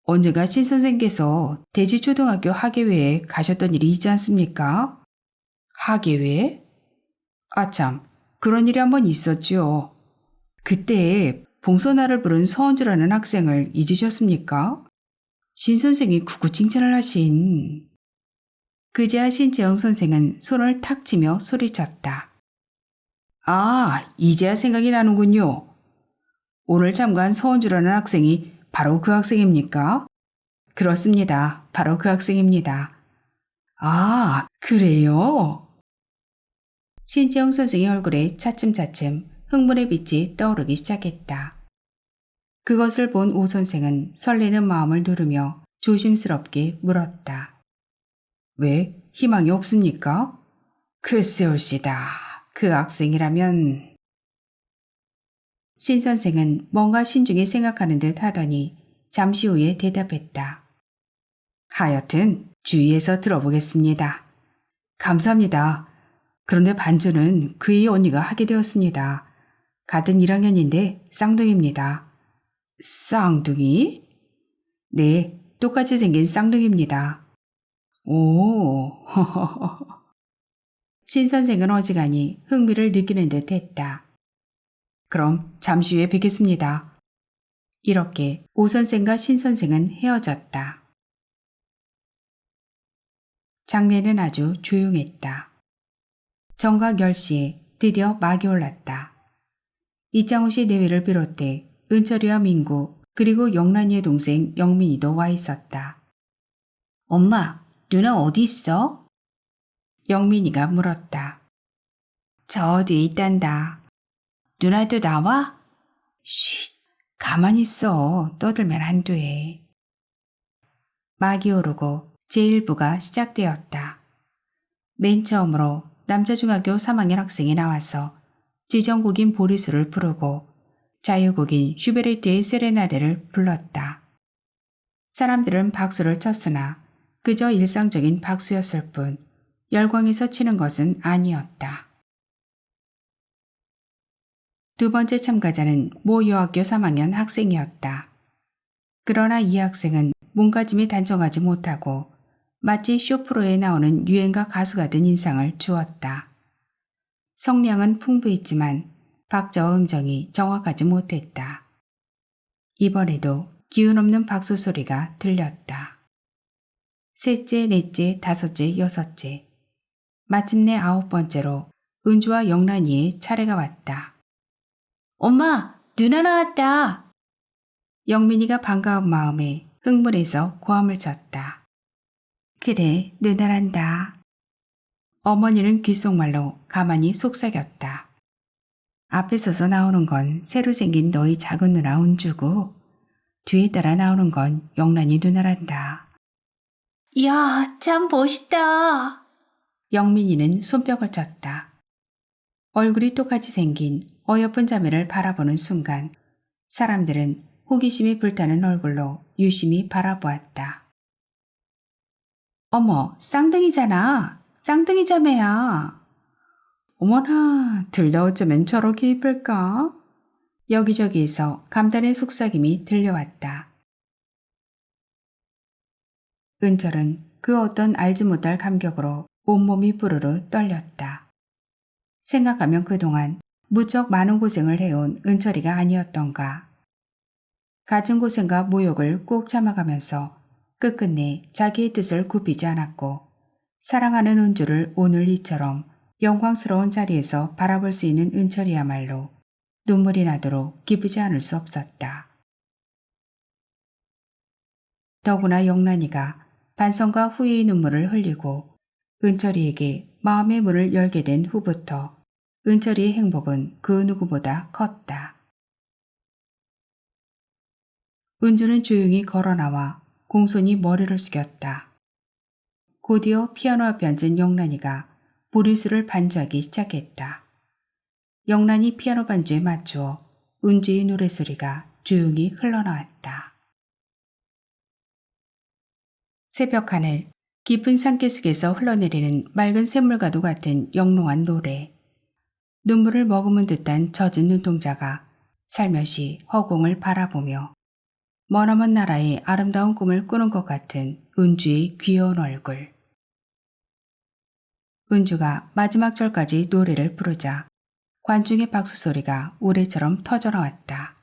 언제가 신 선생께서 대지초등학교 학예회에 가셨던 일이 있지 않습니까? 학예회? 아참, 그런 일이 한번 있었지요. 그때 봉선화를 부른 서은주라는 학생을 잊으셨습니까? 신 선생이 구구 칭찬을 하신... 그제야 신재영 선생은 손을 탁 치며 소리쳤다. 아, 이제야 생각이 나는군요. 오늘 참가한 서은주라는 학생이 바로 그 학생입니까? 그렇습니다. 바로 그 학생입니다. 아, 그래요? 신재영 선생의 얼굴에 차츰차츰 흥분의 빛이 떠오르기 시작했다. 그것을 본 오 선생은 설레는 마음을 누르며 조심스럽게 물었다. 왜 희망이 없습니까? 글쎄올시다. 그 학생이라면... 신 선생은 뭔가 신중히 생각하는 듯 하더니 잠시 후에 대답했다. 하여튼 주의해서 들어보겠습니다. 감사합니다. 그런데 반주는 그의 언니가 하게 되었습니다. 같은 1학년인데 쌍둥이입니다. 쌍둥이? 네, 똑같이 생긴 쌍둥이입니다. 오, 신 선생은 어지간히 흥미를 느끼는 듯 했다. 그럼 잠시 후에 뵙겠습니다. 이렇게 오 선생과 신 선생은 헤어졌다. 장례는 아주 조용했다. 정각 10시에 드디어 막이 올랐다. 이창호 씨 내외를 비롯해 은철이와 민구 그리고 영란이의 동생 영민이도 와 있었다. 엄마, 누나 어디 있어? 영민이가 물었다. 저 뒤에 있단다. 누나도 나와? 쉿, 가만히 있어. 떠들면 안 돼. 막이 오르고 제1부가 시작되었다. 맨 처음으로 남자중학교 3학년 학생이 나와서 지정곡인 보리수를 부르고 자유곡인 슈베르트의 세레나데를 불렀다. 사람들은 박수를 쳤으나 그저 일상적인 박수였을 뿐 열광해서 치는 것은 아니었다. 두 번째 참가자는 모 여학교 3학년 학생이었다. 그러나 이 학생은 몸가짐이 단정하지 못하고 마치 쇼프로에 나오는 유행가 가수가 된 인상을 주었다. 성량은 풍부했지만 박자와 음정이 정확하지 못했다. 이번에도 기운 없는 박수 소리가 들렸다. 셋째, 넷째, 다섯째, 여섯째. 마침내 9번째로 은주와 영란이의 차례가 왔다. 엄마, 누나 나왔다. 영민이가 반가운 마음에 흥분해서 고함을 쳤다. 그래, 누나란다. 어머니는 귓속말로 가만히 속삭였다. 앞에 서서 나오는 건 새로 생긴 너희 작은 누나 은주고 뒤에 따라 나오는 건 영란이 누나란다. 이야, 참 멋있다. 영민이는 손뼉을 쳤다. 얼굴이 똑같이 생긴 어여쁜 자매를 바라보는 순간 사람들은 호기심이 불타는 얼굴로 유심히 바라보았다. 어머, 쌍둥이잖아. 쌍둥이 자매야. 어머나, 둘 다 어쩌면 저렇게 이쁠까? 여기저기에서 감탄의 속삭임이 들려왔다. 은철은 그 어떤 알지 못할 감격으로 온몸이 부르르 떨렸다. 생각하면 그동안 무척 많은 고생을 해온 은철이가 아니었던가. 갖은 고생과 모욕을 꼭 참아가면서 끝끝내 자기의 뜻을 굽히지 않았고 사랑하는 은주를 오늘 이처럼 영광스러운 자리에서 바라볼 수 있는 은철이야말로 눈물이 나도록 기쁘지 않을 수 없었다. 더구나 영란이가 반성과 후회의 눈물을 흘리고 은철이에게 마음의 문을 열게 된 후부터 은철이의 행복은 그 누구보다 컸다. 은주는 조용히 걸어나와 공손히 머리를 숙였다. 곧이어 피아노 앞에 앉은 영란이가 무리수를 반주하기 시작했다. 영란이 피아노 반주에 맞추어 은주의 노랫소리가 조용히 흘러나왔다. 새벽 하늘, 깊은 산기슭에서 흘러내리는 맑은 샘물과도 같은 영롱한 노래. 눈물을 머금은 듯한 젖은 눈동자가 살며시 허공을 바라보며 머나먼 나라의 아름다운 꿈을 꾸는 것 같은 은주의 귀여운 얼굴. 은주가 마지막 절까지 노래를 부르자 관중의 박수 소리가 우레처럼 터져나왔다.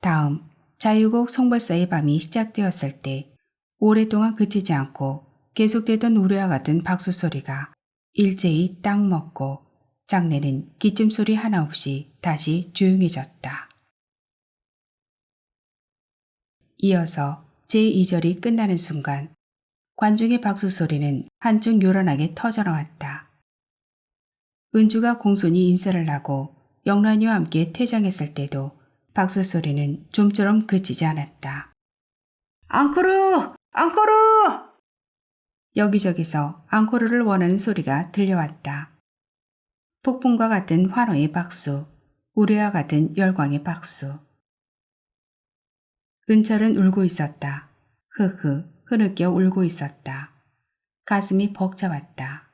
다음 자유곡 성벌사의 밤이 시작되었을 때 오랫동안 그치지 않고 계속되던 우레와 같은 박수 소리가 일제히 딱 멎고 장내는 기침 소리 하나 없이 다시 조용해졌다. 이어서 제2절이 끝나는 순간 관중의 박수 소리는 한층 요란하게 터져나왔다. 은주가 공손히 인사를 하고 영란이와 함께 퇴장했을 때도 박수 소리는 좀처럼 그치지 않았다. 앙코르! 앙코르! 여기저기서 앙코르를 원하는 소리가 들려왔다. 폭풍과 같은 환호의 박수, 우레와 같은 열광의 박수. 은철은 울고 있었다. 흐느껴 울고 있었다. 가슴이 벅차왔다.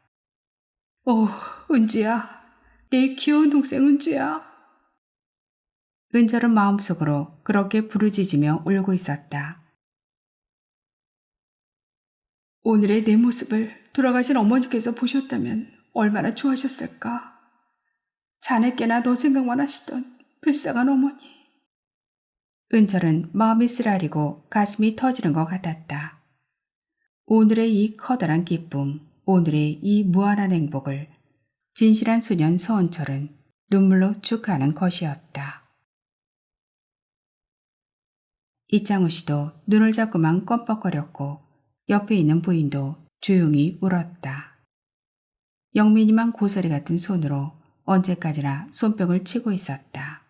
오, 은주야. 내 귀여운 동생 은주야. 은철은 마음속으로 그렇게 부르짖으며 울고 있었다. 오늘의 내 모습을 돌아가신 어머니께서 보셨다면 얼마나 좋아하셨을까. 자네께나 너 생각만 하시던 불쌍한 어머니. 은철은 마음이 쓰라리고 가슴이 터지는 것 같았다. 오늘의 이 커다란 기쁨, 오늘의 이 무한한 행복을 진실한 소년 서은철은 눈물로 축하하는 것이었다. 이창우 씨도 눈을 자꾸만 껌뻑거렸고 옆에 있는 부인도 조용히 울었다. 영민이만 고사리 같은 손으로 언제까지나 손뼉을 치고 있었다.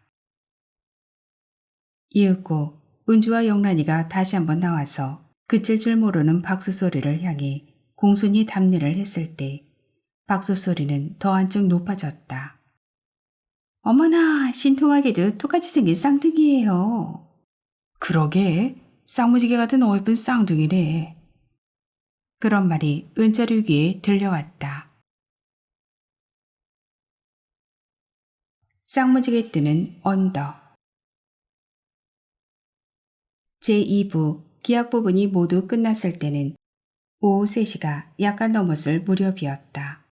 이윽고 은주와 영란이가 다시 한번 나와서 그칠 줄 모르는 박수 소리를 향해 공손히 답례를 했을 때 박수 소리는 더 한층 높아졌다. 어머나, 신통하게도 똑같이 생긴 쌍둥이에요. 그러게, 쌍무지개 같은 어예쁜 쌍둥이래. 그런 말이 은철이 귀에 들려왔다. 쌍무지개 뜨는 언덕. 제2부 기악 부분이 모두 끝났을 때는 오후 3시가 약간 넘었을 무렵이었다.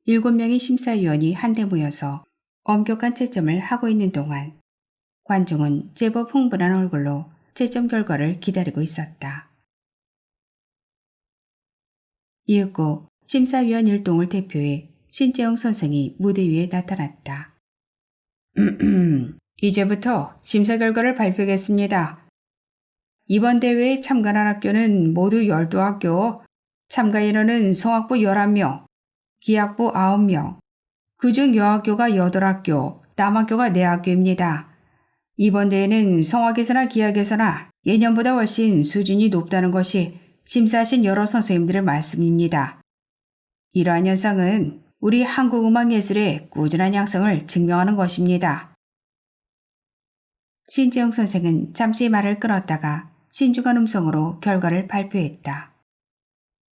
7명의 심사위원이 한데 모여서 엄격한 채점을 하고 있는 동안 관중은 제법 흥분한 얼굴로 채점 결과를 기다리고 있었다. 이윽고 심사위원 일동을 대표해 신재영 선생이 무대 위에 나타났다. 이제부터 심사 결과를 발표하겠습니다. 이번 대회에 참가한 학교는 모두 12학교, 참가 인원은 성악부 11명, 기악부 9명, 그중 여학교가 8학교, 남학교가 4학교입니다. 이번 대회는 성악에서나 기악에서나 예년보다 훨씬 수준이 높다는 것이 심사하신 여러 선생님들의 말씀입니다. 이러한 현상은 우리 한국음악예술의 꾸준한 양성을 증명하는 것입니다. 신재영 선생은 잠시 말을 끊었다가 신중한 음성으로 결과를 발표했다.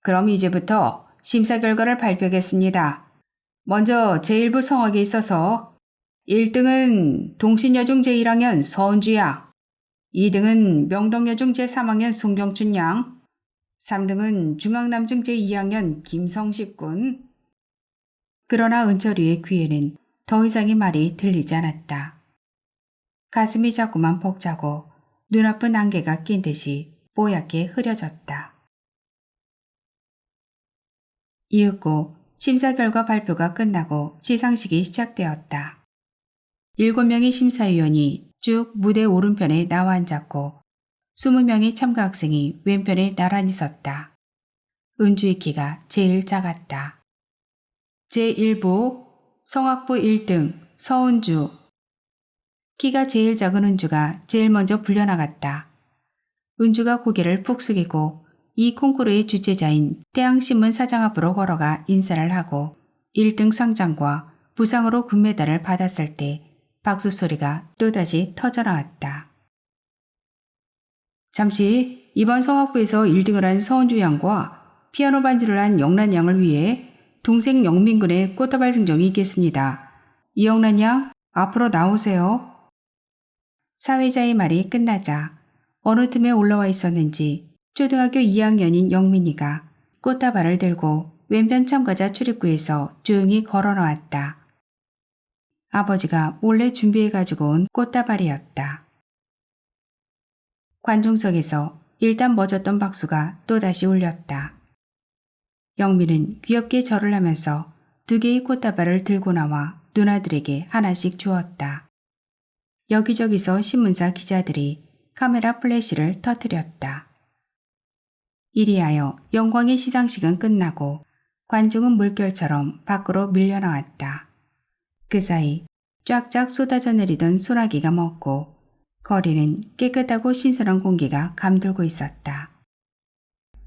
그럼 이제부터 심사 결과를 발표하겠습니다. 먼저 제1부 성악에 있어서 1등은 동신여중 제1학년 서은주양, 2등은 명덕여중 제3학년 송경춘 양, 3등은 중앙남중 제2학년 김성식 군. 그러나 은철이의 귀에는 더 이상의 말이 들리지 않았다. 가슴이 자꾸만 벅차고 눈아픈 안개가 낀 듯이 뽀얗게 흐려졌다. 이윽고 심사 결과 발표가 끝나고 시상식이 시작되었다. 7명의 심사위원이 쭉 무대 오른편에 나와 앉았고 20명의 참가 학생이 왼편에 나란히 섰다. 은주의 키가 제일 작았다. 제1부 성악부 1등 서은주. 키가 제일 작은 은주가 제일 먼저 불려나갔다. 은주가 고개를 푹 숙이고 이 콩쿠르의 주최자인 태양신문 사장 앞으로 걸어가 인사를 하고 1등 상장과 부상으로 금메달을 받았을 때 박수 소리가 또다시 터져나왔다. 잠시 이번 성악부에서 1등을 한 서은주 양과 피아노 반주를 한 영란 양을 위해 동생 영민군의 꽃다발 증정이 있겠습니다. 이영란 양, 앞으로 나오세요. 사회자의 말이 끝나자 어느 틈에 올라와 있었는지 초등학교 2학년인 영민이가 꽃다발을 들고 왼편 참가자 출입구에서 조용히 걸어 나왔다. 아버지가 몰래 준비해가지고 온 꽃다발이었다. 관중석에서 일단 멎었던 박수가 또다시 울렸다. 영민은 귀엽게 절을 하면서 2개의 꽃다발을 들고 나와 누나들에게 하나씩 주었다. 여기저기서 신문사 기자들이 카메라 플래시를 터뜨렸다. 이리하여 영광의 시상식은 끝나고 관중은 물결처럼 밖으로 밀려나왔다. 그 사이 쫙쫙 쏟아져 내리던 소나기가 멎고 거리는 깨끗하고 신선한 공기가 감돌고 있었다.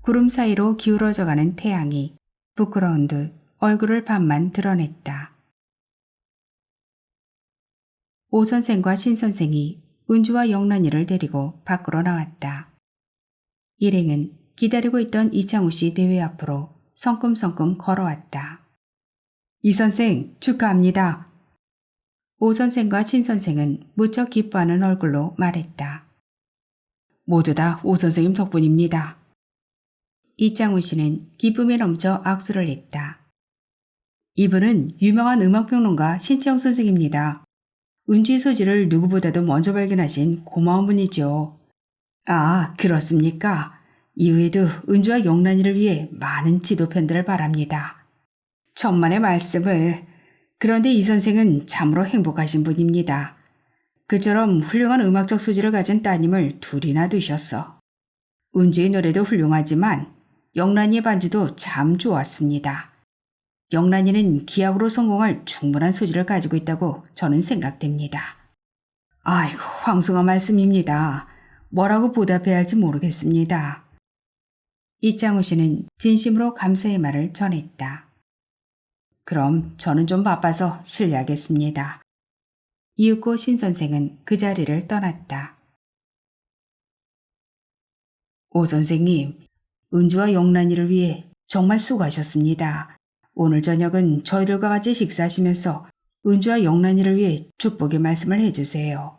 구름 사이로 기울어져가는 태양이 부끄러운 듯 얼굴을 반만 드러냈다. 오 선생과 신 선생이 은주와 영란이를 데리고 밖으로 나왔다. 일행은 기다리고 있던 이창우 씨 대회 앞으로 성큼성큼 걸어왔다. 이 선생 축하합니다. 오 선생과 신 선생은 무척 기뻐하는 얼굴로 말했다. 모두 다 오 선생님 덕분입니다. 이창우 씨는 기쁨에 넘쳐 악수를 했다. 이분은 유명한 음악평론가 신채영 선생입니다. 은주의 소질을 누구보다도 먼저 발견하신 고마운 분이죠. 아, 그렇습니까? 이후에도 은주와 영란이를 위해 많은 지도 편들을 바랍니다. 천만의 말씀을. 그런데 이 선생은 참으로 행복하신 분입니다. 그처럼 훌륭한 음악적 소질을 가진 따님을 둘이나 두셨어. 은주의 노래도 훌륭하지만 영란이의 반주도 참 좋았습니다. 영란이는 기악으로 성공할 충분한 소질을 가지고 있다고 저는 생각됩니다. 아이고, 황송한 말씀입니다. 뭐라고 보답해야 할지 모르겠습니다. 이창우 씨는 진심으로 감사의 말을 전했다. 그럼 저는 좀 바빠서 실례하겠습니다. 이윽고 신 선생은 그 자리를 떠났다. 오 선생님, 은주와 영란이를 위해 정말 수고하셨습니다. 오늘 저녁은 저희들과 같이 식사하시면서 은주와 영란이를 위해 축복의 말씀을 해주세요.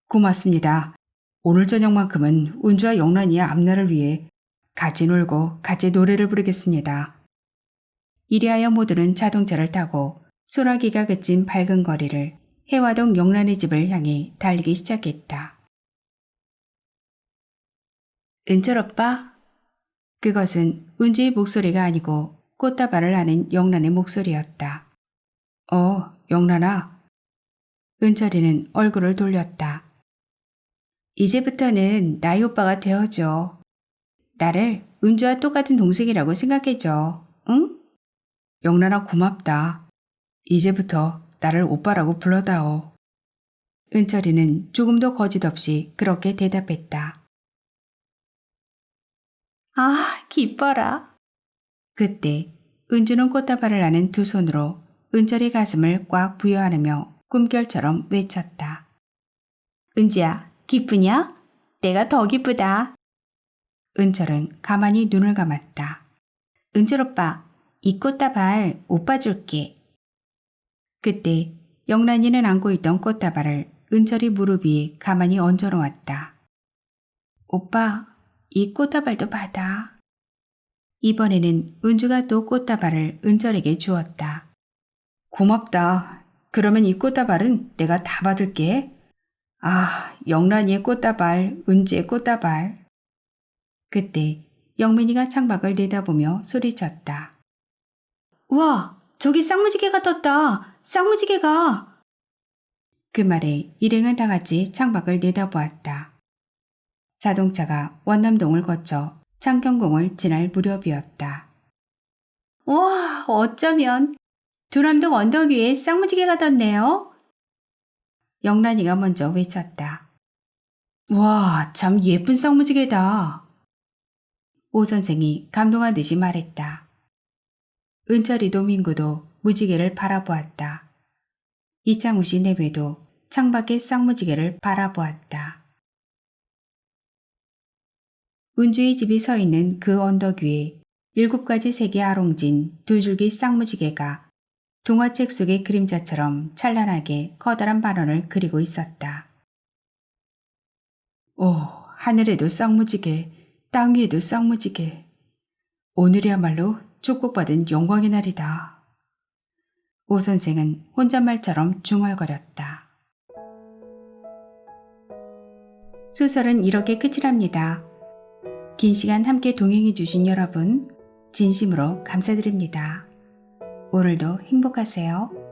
고맙습니다. 오늘 저녁만큼은 은주와 영란이의 앞날을 위해 같이 놀고 같이 노래를 부르겠습니다. 이리하여 모두는 자동차를 타고 소나기가 그친 밝은 거리를 해화동 영란이 집을 향해 달리기 시작했다. 은철 오빠? 그것은 은주의 목소리가 아니고 꽃다발을 하는 영란의 목소리였다. 영란아. 은철이는 얼굴을 돌렸다. 이제부터는 나이 오빠가 되어줘. 나를 은주와 똑같은 동생이라고 생각해줘. 응? 영란아 고맙다. 이제부터 나를 오빠라고 불러다오. 은철이는 조금도 거짓없이 그렇게 대답했다. 아, 기뻐라. 그때 은주는 꽃다발을 하는 두 손으로 은철의 가슴을 꽉 부여안으며 꿈결처럼 외쳤다. 은지야, 기쁘냐? 내가 더 기쁘다. 은철은 가만히 눈을 감았다. 은철 오빠, 이 꽃다발 오빠 줄게. 그때 영란이는 안고 있던 꽃다발을 은철이 무릎 위에 가만히 얹어놓았다. 오빠, 이 꽃다발도 받아. 이번에는 은주가 또 꽃다발을 은철에게 주었다. 고맙다. 그러면 이 꽃다발은 내가 다 받을게. 아, 영란이의 꽃다발, 은지의 꽃다발. 그때 영민이가 창밖을 내다보며 소리쳤다. 우와, 저기 쌍무지개가 떴다. 쌍무지개가. 그 말에 일행은 다 같이 창밖을 내다보았다. 자동차가 원남동을 거쳐 창경궁을 지날 무렵이었다. 와, 어쩌면 두남동 언덕 위에 쌍무지개가 떴네요. 영란이가 먼저 외쳤다. 와, 참 예쁜 쌍무지개다. 오 선생이 감동한 듯이 말했다. 은철이도 민구도 무지개를 바라보았다. 이창우 씨 내외도 창밖의 쌍무지개를 바라보았다. 은주의 집이 서 있는 그 언덕 위에 7가지 색이 아롱진 2줄기 쌍무지개가 동화책 속의 그림자처럼 찬란하게 커다란 반원을 그리고 있었다. 오, 하늘에도 쌍무지개, 땅 위에도 쌍무지개. 오늘이야말로 축복받은 영광의 날이다. 오 선생은 혼잣말처럼 중얼거렸다. 소설은 이렇게 끝이 납니다. 긴 시간 함께 동행해 주신 여러분, 진심으로 감사드립니다. 오늘도 행복하세요.